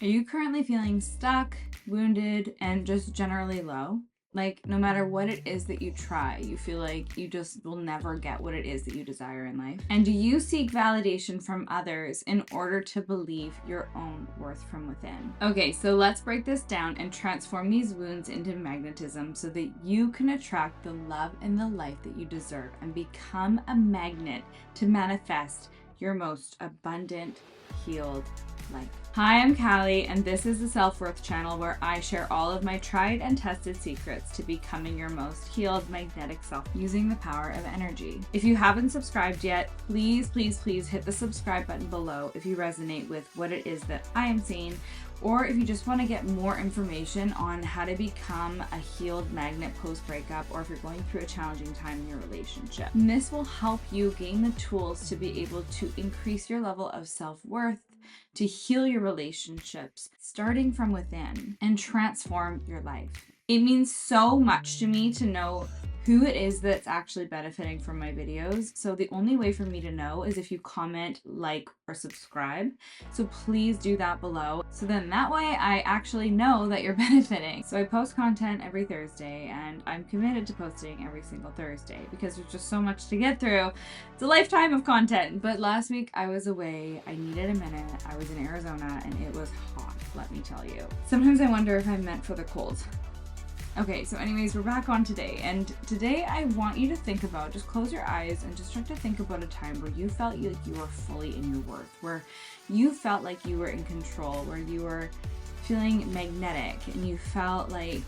Are you currently feeling stuck, wounded, and just generally low? Like, no matter what it is that you try, you feel like you just will never get what it is that you desire in life? And do you seek validation from others in order to believe your own worth from within? Okay, so let's break this down and transform these wounds into magnetism so that you can attract the love and the life that you deserve and become a magnet to manifest your most abundant, healed life. Hi, I'm Callie, and this is the Self-Worth channel where I share all of my tried and tested secrets to becoming your most healed, magnetic self using the power of energy. If you haven't subscribed yet, please hit the subscribe button below if you resonate with what it is that I am saying, or if you just want to get more information on how to become a healed magnet post-breakup, or if you're going through a challenging time in your relationship. And this will help you gain the tools to be able to increase your level of self-worth, to heal your relationships, starting from within, and transform your life. It means so much to me to know who it is that's actually benefiting from my videos. So the only way for me to know is if you comment, like, or subscribe. So please do that below. So then that way I actually know that you're benefiting. So I post content every Thursday, and I'm committed to posting every single Thursday because there's just so much to get through. It's a lifetime of content. But last week I was away. I needed a minute. I was in Arizona and it was hot, let me tell you. Sometimes I wonder if I'm meant for the cold. Okay, so anyways, we're back on today, and today I want you to think about, just close your eyes and just start to think about a time where you felt like you were fully in your worth, where you felt like you were in control, where you were feeling magnetic and you felt like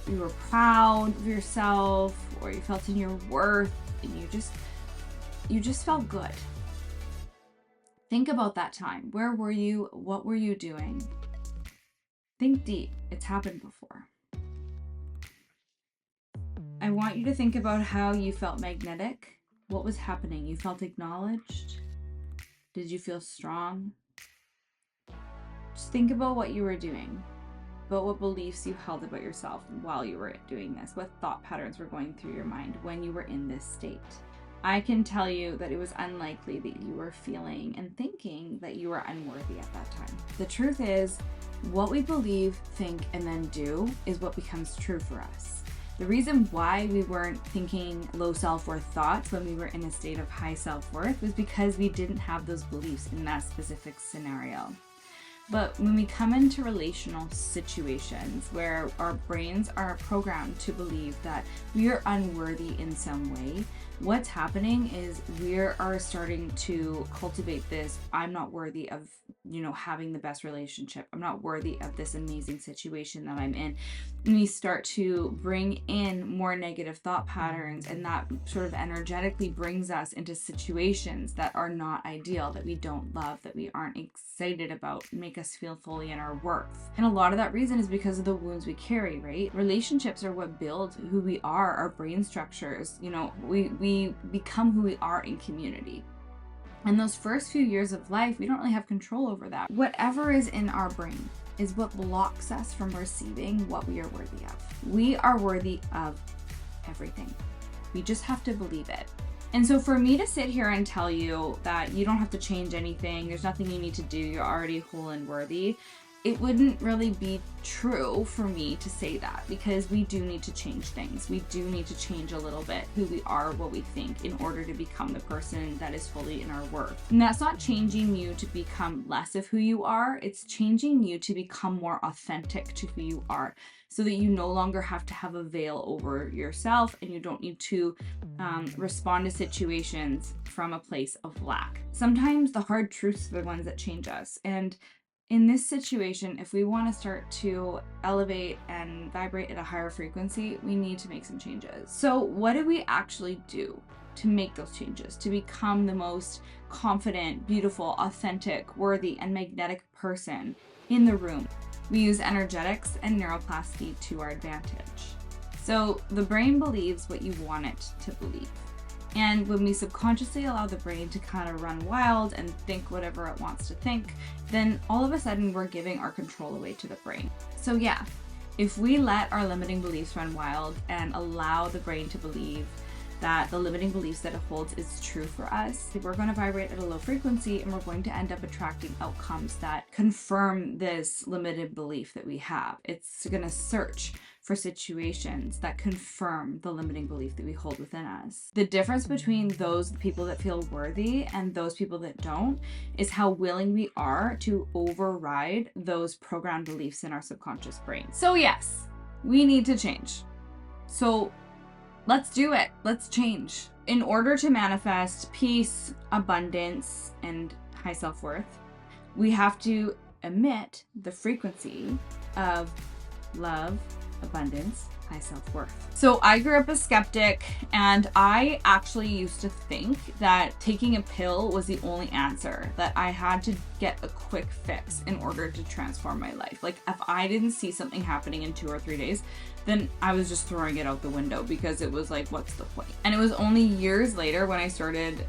you were proud of yourself, or you felt in your worth and you just felt good. Think about that time. Where were you? What were you doing? Think deep. It's happened before. I want you to think about how you felt magnetic. What was happening? You felt acknowledged? Did you feel strong? Just think about what you were doing, about what beliefs you held about yourself while you were doing this, what thought patterns were going through your mind when you were in this state. I can tell you that it was unlikely that you were feeling and thinking that you were unworthy at that time. The truth is, what we believe, think, and then do is what becomes true for us. The reason why we weren't thinking low self-worth thoughts when we were in a state of high self-worth was because we didn't have those beliefs in that specific scenario. But when we come into relational situations where our brains are programmed to believe that we are unworthy in some way, what's happening is we are starting to cultivate this, I'm not worthy of, having the best relationship. I'm not worthy of this amazing situation that I'm in. And we start to bring in more negative thought patterns, and that sort of energetically brings us into situations that are not ideal, that we don't love, that we aren't excited about, make us feel fully in our worth. And a lot of that reason is because of the wounds we carry, right? Relationships are what build who we are, our brain structures. We become who we are in community. And those first few years of life, we don't really have control over that. Whatever is in our brain is what blocks us from receiving what we are worthy of. We are worthy of everything. We just have to believe it. And so for me to sit here and tell you that you don't have to change anything, there's nothing you need to do, you're already whole and worthy, it wouldn't really be true for me to say that, because we do need to change things. We do need to change a little bit who we are, what we think, in order to become the person that is fully in our worth. And that's not changing you to become less of who you are. It's changing you to become more authentic to who you are, so that you no longer have to have a veil over yourself, and you don't need to respond to situations from a place of lack. Sometimes the hard truths are the ones that change us. And in this situation, if we want to start to elevate and vibrate at a higher frequency, we need to make some changes. So what do we actually do to make those changes, to become the most confident, beautiful, authentic, worthy, and magnetic person in the room? We use energetics and neuroplasticity to our advantage. So the brain believes what you want it to believe. And when we subconsciously allow the brain to kind of run wild and think whatever it wants to think, then all of a sudden we're giving our control away to the brain. So yeah, if we let our limiting beliefs run wild and allow the brain to believe that the limiting beliefs that it holds is true for us. We're going to vibrate at a low frequency, and we're going to end up attracting outcomes that confirm this limited belief that we have. It's going to search for situations that confirm the limiting belief that we hold within us. The difference between those people that feel worthy and those people that don't is how willing we are to override those programmed beliefs in our subconscious brain. So yes, we need to change. So let's do it. Let's change. In order to manifest peace, abundance, and high self-worth, we have to emit the frequency of love, abundance, high self-worth. So I grew up a skeptic, and I actually used to think that taking a pill was the only answer, that I had to get a quick fix in order to transform my life. Like if I didn't see something happening in 2 or 3 days, then I was just throwing it out the window, because it was like, what's the point? And it was only years later when I started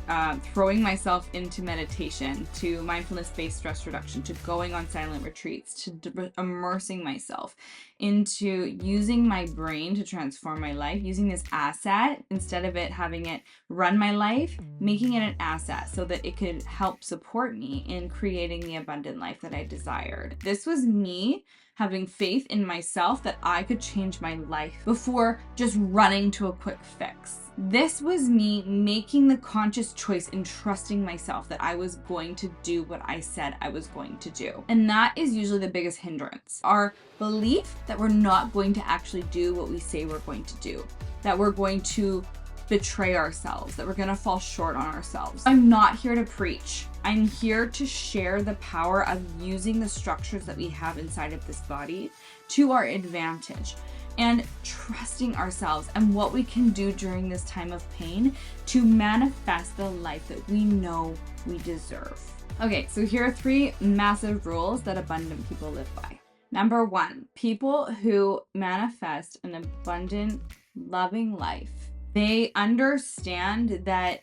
throwing myself into meditation, to mindfulness-based stress reduction, to going on silent retreats, to immersing myself into using my brain to transform my life, using this asset instead of it having it run my life, making it an asset so that it could help support me in creating the abundant life that I desired. This was me having faith in myself that I could change my life before just running to a quick fix. This was me making the conscious choice and trusting myself that I was going to do what I said I was going to do. And that is usually the biggest hindrance. Our belief that we're not going to actually do what we say we're going to do, that we're going to betray ourselves, that we're going to fall short on ourselves. I'm not here to preach. I'm here to share the power of using the structures that we have inside of this body to our advantage, and trusting ourselves and what we can do during this time of pain to manifest the life that we know we deserve. Okay, so here are 3 massive rules that abundant people live by. Number 1, people who manifest an abundant, loving life, they understand that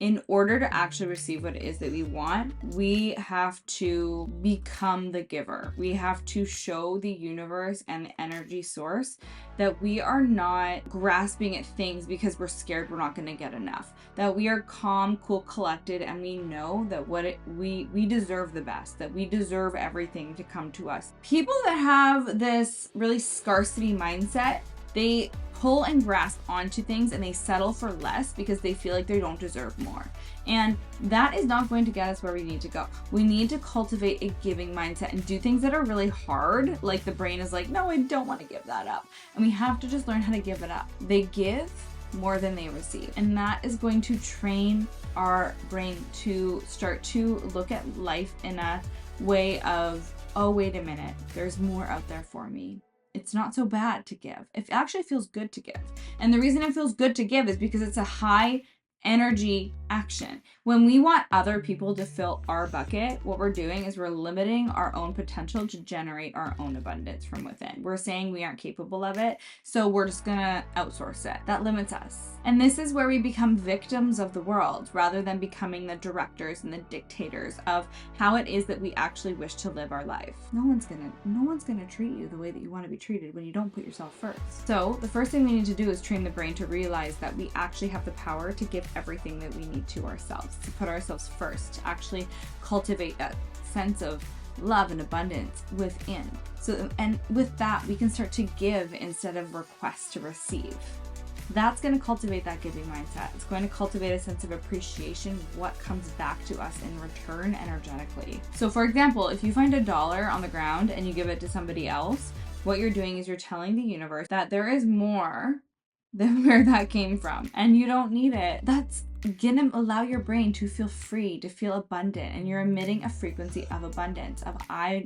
in order to actually receive what it is that we want, we have to become the giver. We have to show the universe and the energy source that we are not grasping at things because we're scared we're not going to get enough. That we are calm, cool, collected, and we know that we deserve the best, that we deserve everything to come to us. People that have this really scarcity mindset, they pull and grasp onto things and they settle for less because they feel like they don't deserve more. And that is not going to get us where we need to go. We need to cultivate a giving mindset and do things that are really hard. Like the brain is like, no, I don't want to give that up. And we have to just learn how to give it up. They give more than they receive. And that is going to train our brain to start to look at life in a way of, oh, wait a minute, there's more out there for me. It's not so bad to give. It actually feels good to give. And the reason it feels good to give is because it's a high energy action. When we want other people to fill our bucket, what we're doing is we're limiting our own potential to generate our own abundance from within. We're saying we aren't capable of it, so we're just gonna outsource it. That limits us. And this is where we become victims of the world rather than becoming the directors and the dictators of how it is that we actually wish to live our life. No one's gonna treat you the way that you want to be treated when you don't put yourself first. So the first thing we need to do is train the brain to realize that we actually have the power to give everything that we need to ourselves, to put ourselves first, to actually cultivate that sense of love and abundance within. So, and with that, we can start to give instead of request to receive. That's going to cultivate that giving mindset. It's going to cultivate a sense of appreciation, what comes back to us in return energetically. So for example, if you find $1 on the ground and you give it to somebody else, what you're doing is you're telling the universe that there is more than where that came from, and you don't need it. That's gonna allow your brain to feel free, to feel abundant, and you're emitting a frequency of abundance, of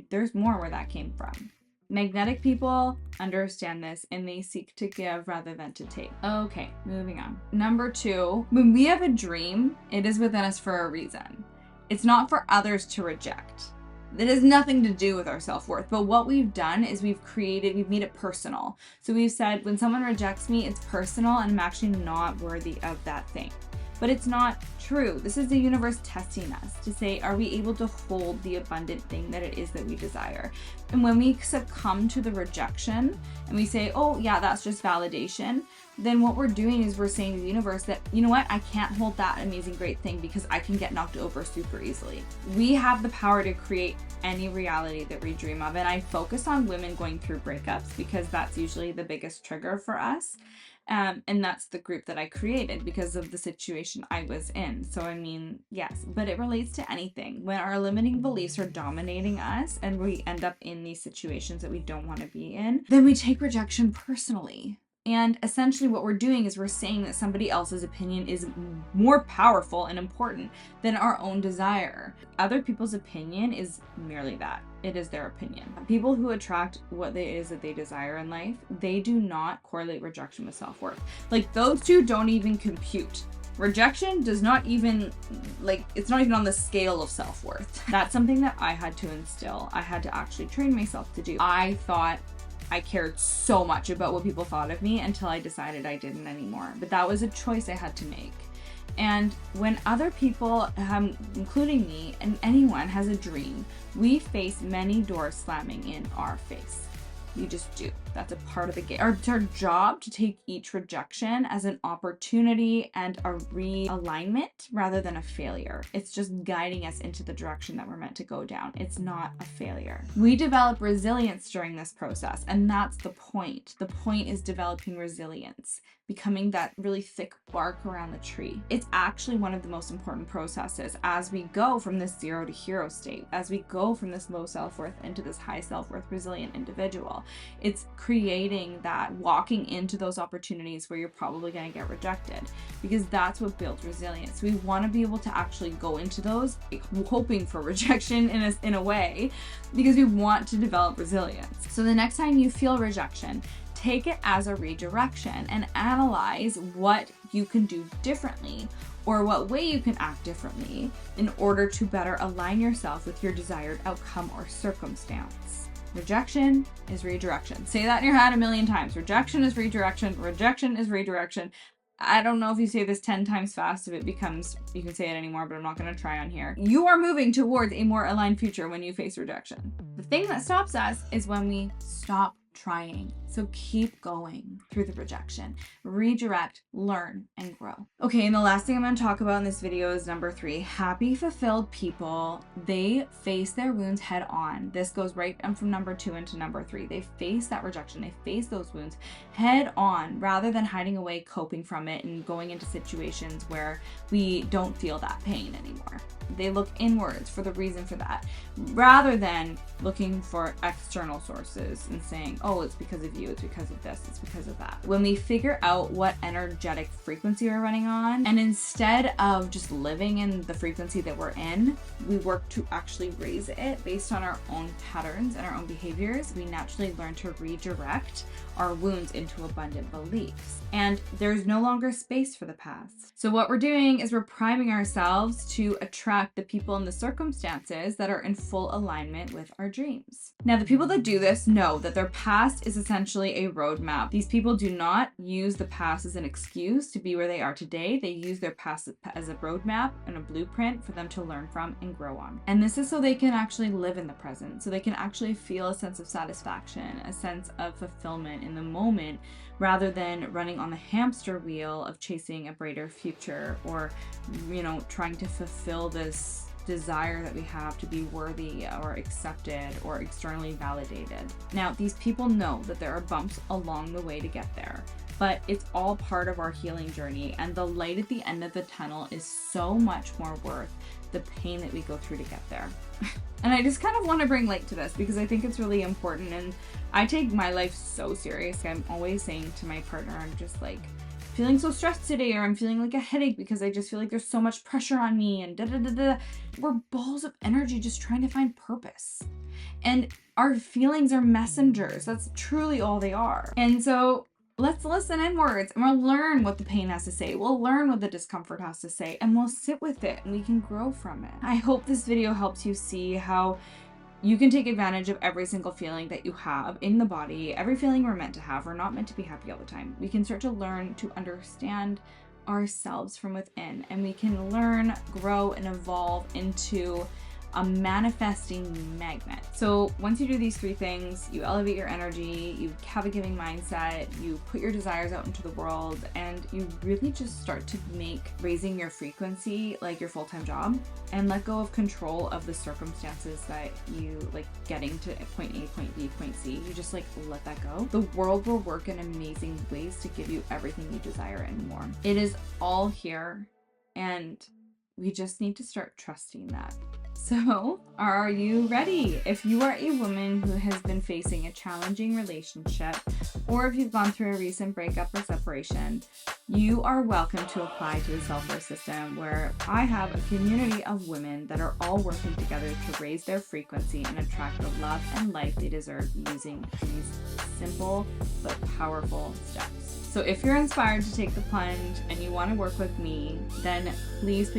there's more where that came from. Magnetic people understand this and they seek to give rather than to take. Okay, moving on. Number 2, when we have a dream, it is within us for a reason. It's not for others to reject. It has nothing to do with our self-worth, but what we've done is we've made it personal. So we've said, when someone rejects me, it's personal and I'm actually not worthy of that thing. But it's not true. This is the universe testing us to say, are we able to hold the abundant thing that it is that we desire? And when we succumb to the rejection and we say, oh yeah, that's just validation, then what we're doing is we're saying to the universe that, you know what, I can't hold that amazing great thing because I can get knocked over super easily. We have the power to create any reality that we dream of. And I focus on women going through breakups because that's usually the biggest trigger for us. And that's the group that I created because of the situation I was in. So, I mean, yes, but it relates to anything. When our limiting beliefs are dominating us and we end up in these situations that we don't want to be in, then we take rejection personally. And essentially what we're doing is we're saying that somebody else's opinion is more powerful and important than our own desire. Other people's opinion is merely that. It is their opinion. People who attract what it is that they desire in life, they do not correlate rejection with self-worth. Like, those two don't even compute. Rejection does not even, like, it's not even on the scale of self-worth. That's something that I had to instill. I had to actually train myself to do. I thought I cared so much about what people thought of me until I decided I didn't anymore. But that was a choice I had to make. And when other people, including me and anyone, has a dream, we face many doors slamming in our face. You just do. That's a part of the game. It's our job to take each rejection as an opportunity and a realignment rather than a failure. It's just guiding us into the direction that we're meant to go down. It's not a failure. We develop resilience during this process, and that's the point. The point is developing resilience, becoming that really thick bark around the tree. It's actually one of the most important processes as we go from this zero to hero state, as we go from this low self-worth into this high self-worth resilient individual. It's creating that, walking into those opportunities where you're probably going to get rejected, because that's what builds resilience. We want to be able to actually go into those hoping for rejection in a way, because we want to develop resilience. So the next time you feel rejection, take it as a redirection and analyze what you can do differently or what way you can act differently in order to better align yourself with your desired outcome or circumstance. Rejection is redirection. Say that in your head a million times. Rejection is redirection. Rejection is redirection. I don't know if you say this 10 times fast, if it becomes, you can say it anymore, but I'm not going to try on here. You are moving towards a more aligned future when you face rejection. The thing that stops us is when we stop trying. So keep going through the rejection, redirect, learn, and grow. Okay, and the last thing I'm going to talk about in this video is number 3. Happy, fulfilled people, they face their wounds head on. This goes right from number 2 into number 3. They face that rejection. They face those wounds head on rather than hiding away, coping from it, and going into situations where we don't feel that pain anymore. They look inwards for the reason for that, rather than looking for external sources and saying, oh, it's because of you, it's because of this, it's because of that. When we figure out what energetic frequency we're running on, and instead of just living in the frequency that we're in, we work to actually raise it based on our own patterns and our own behaviors, we naturally learn to redirect our wounds into abundant beliefs. And there's no longer space for the past. So what we're doing is we're priming ourselves to attract the people and the circumstances that are in full alignment with our dreams. Now, the people that do this know that their past is essentially a roadmap. These people do not use the past as an excuse to be where they are today. They use their past as a roadmap and a blueprint for them to learn from and grow on. And this is so they can actually live in the present, so they can actually feel a sense of satisfaction, a sense of fulfillment in the moment, rather than running on the hamster wheel of chasing a brighter future or, trying to fulfill this desire that we have to be worthy or accepted or externally validated. Now, these people know that there are bumps along the way to get there, but it's all part of our healing journey, and the light at the end of the tunnel is so much more worth the pain that we go through to get there. And I just kind of want to bring light to this because I think it's really important, and I take my life so serious. I'm always saying to my partner, I'm just like, feeling so stressed today, or I'm feeling like a headache because I just feel like there's so much pressure on me, and da-da-da-da. We're balls of energy just trying to find purpose. And our feelings are messengers. That's truly all they are. And so let's listen inwards, and we'll learn what the pain has to say. We'll learn what the discomfort has to say, and we'll sit with it, and we can grow from it. I hope this video helps you see how you can take advantage of every single feeling that you have in the body. Every feeling we're meant to have. We're not meant to be happy all the time. We can start to learn to understand ourselves from within, and we can learn, grow, and evolve into a manifesting magnet. So once you do these 3 things, you elevate your energy, you have a giving mindset, you put your desires out into the world, and you really just start to make raising your frequency like your full-time job, and let go of control of the circumstances that you like getting to point A, point B, point C. You just like let that go. The world will work in amazing ways to give you everything you desire and more. It is all here, and we just need to start trusting that. So, are you ready? If you are a woman who has been facing a challenging relationship, or if you've gone through a recent breakup or separation, you are welcome to apply to the Self-Worth System, where I have a community of women that are all working together to raise their frequency and attract the love and life they deserve using these simple but powerful steps. So if you're inspired to take the plunge and you want to work with me, then please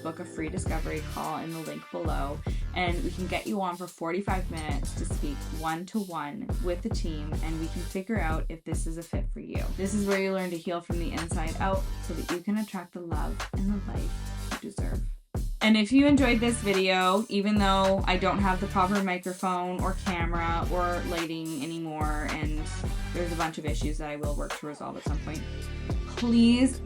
book a free discovery call in the link below, and we can get you on for 45 minutes to speak one-to-one with the team, and we can figure out if this is a fit for you. This is where you learn to heal from the inside out so that you can attract the love and the life you deserve. And if you enjoyed this video, even though I don't have the proper microphone or camera or lighting anymore, and there's a bunch of issues that I will work to resolve at some point, please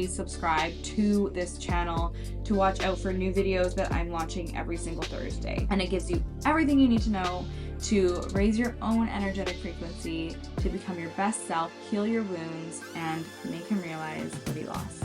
subscribe to this channel to watch out for new videos that I'm launching every single Thursday. And it gives you everything you need to know to raise your own energetic frequency, to become your best self, heal your wounds, and make him realize what he lost.